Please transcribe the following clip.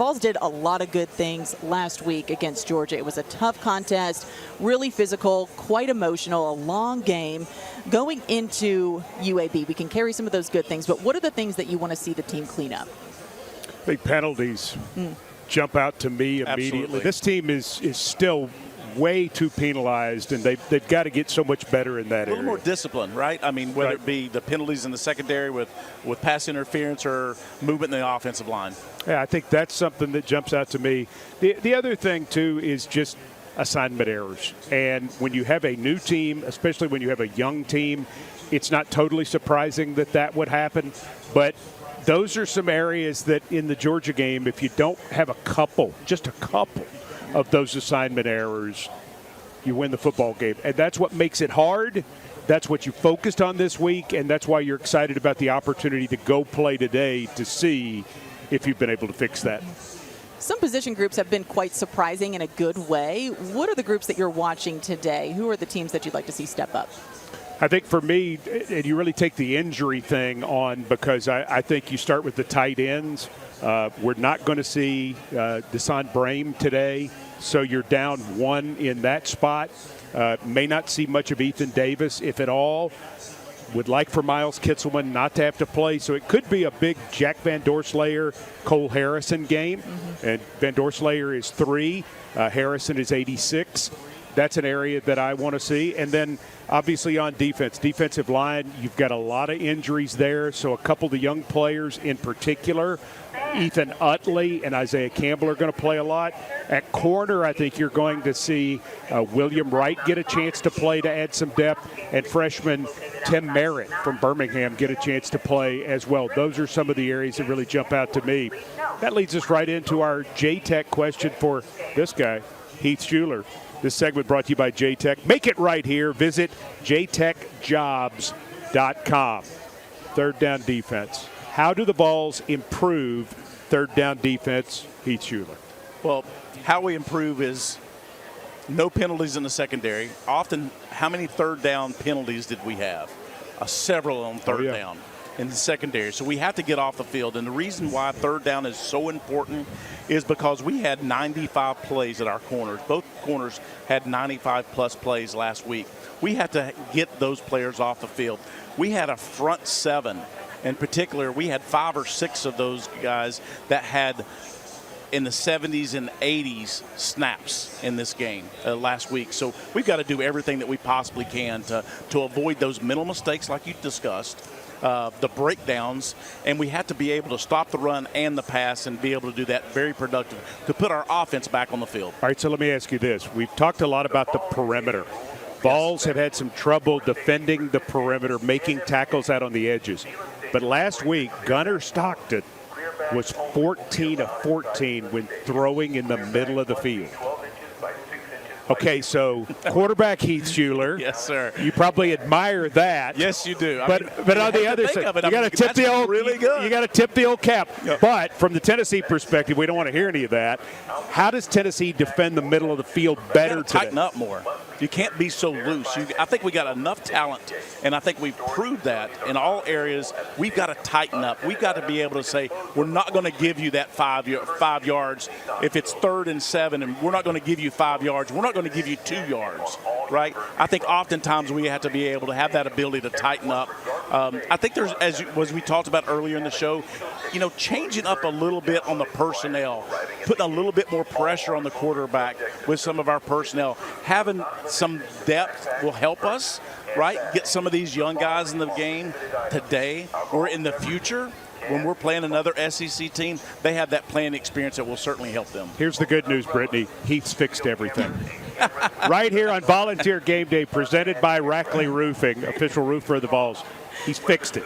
Vols did a lot of good things last week against Georgia. It was a tough contest, really physical, quite emotional, a long game. Going into UAB, we can carry some of those good things, but what are the things that you want to see the team clean up? I think penalties jump out to me immediately. Absolutely. This team is still way too penalized, and they've got to get so much better in that area. A little more discipline, right? I mean, whether it be the penalties in the secondary with pass interference or movement in the offensive line. Yeah, I think that's something that jumps out to me. The other thing, too, is just assignment errors. And when you have a new team, especially when you have a young team, it's not totally surprising that would happen. But those are some areas that in the Georgia game, if you don't have just a couple of those assignment errors, you win the football game. And that's what makes it hard. That's what you focused on this week, and that's why you're excited about the opportunity to go play today to see if you've been able to fix that. Some position groups have been quite surprising in a good way. What are the groups that you're watching today? Who are the teams that you'd like to see step up? I think for me, and you really take the injury thing on, because I think you start with the tight ends. We're not going to see Deshaun Brame today, so you're down one in that spot. May not see much of Ethan Davis, if at all. Would like for Miles Kitselman not to have to play, so it could be a big Jack Van Doorslayer, Cole Harrison game. And Van Doorslayer is 3, Harrison is 86. That's an area that I want to see. And then obviously on defensive line, you've got a lot of injuries there. So a couple of the young players in particular, Ethan Utley and Isaiah Campbell are going to play a lot. At corner, I think you're going to see William Wright get a chance to play to add some depth, and freshman Tim Merritt from Birmingham get a chance to play as well. Those are some of the areas that really jump out to me. That leads us right into our J-Tech question for this guy, Heath Schuler. This segment brought to you by J-Tech. Make it right here. Visit jtechjobs.com. Third down defense. How do the Vols improve third down defense, Heath Schuler? Well, how we improve is no penalties in the secondary. Often, how many third down penalties did we have? Several on third down in the secondary. So we have to get off the field. And the reason why third down is so important is because we had 95 plays at our corners. Both corners had 95-plus plays last week. We had to get those players off the field. We had a front 7. In particular, we had 5 or 6 of those guys that had in the 70s and 80s snaps in this game last week. So we've got to do everything that we possibly can to avoid those mental mistakes like you discussed, the breakdowns, and we have to be able to stop the run and the pass and be able to do that very productive to put our offense back on the field. All right, so let me ask you this. We've talked a lot about the perimeter. Vols have had some trouble defending the perimeter, making tackles out on the edges. But last week, Gunnar Stockton was 14 of 14 when throwing in the middle of the field. Okay, so quarterback Heath Schuler. Yes, sir. You probably admire that. Yes, you do. But on the other side, you got to tip the old really good. You got to tip the old cap. Yep. But from the Tennessee perspective, we don't want to hear any of that. How does Tennessee defend the middle of the field better today? Tighten up more. You can't be so loose. I think we got enough talent, and I think we've proved that in all areas. We've got to tighten up. We've got to be able to say, we're not going to give you that 5 yards. If it's 3rd and 7, and we're not going to give you 5 yards, we're not going to give you 2 yards, right? I think oftentimes we have to be able to have that ability to tighten up. I think there's, as we talked about earlier in the show, changing up a little bit on the personnel, putting a little bit more pressure on the quarterback with some of our personnel. Having some depth will help us, right? Get some of these young guys in the game today or in the future. When we're playing another SEC team, they have that playing experience that will certainly help them. Here's the good news, Brittany. Heath's fixed everything. Right here on Volunteer Game Day, presented by Rackley Roofing, official roofer of the Vols. He's fixed it.